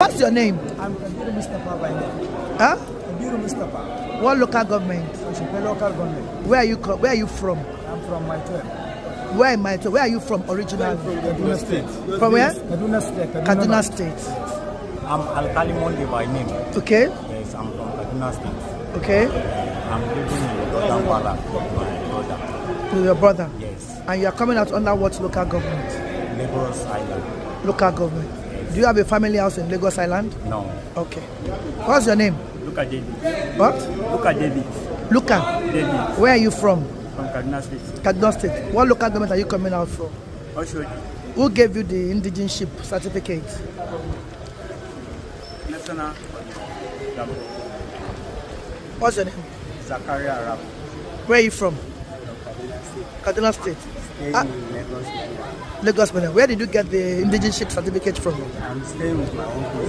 What's your name? I'm Kabiru Mustafa by name. Huh? Kabiru Mustafa. What local government? Oshipe local government. Where are you from? I'm from my town. Where am I? Where are you from originally? Kaduna State. From where? Kaduna State. Kaduna State. I'm Alkali Monde by name. Okay. Yes, I'm from Kaduna State. Okay. I'm living in Kampala with my brother. With your brother? Yes. And you are coming out under what local government? Lagos Island. Local government. Yes. Do you have a family house in Lagos Island? No. Okay. What's your name? Luka David. What? Luka David. Luka. David. Where are you from? From Kaduna State. Kaduna State. What local government are you coming out from? Oshodi. Who gave you the indigenship certificate? National. What's your name? Zakaria Arab. Where are you from? Kaduna State. Staying in Lagos. Lagos. Where did you get the indigenship certificate from? I'm staying with my uncle.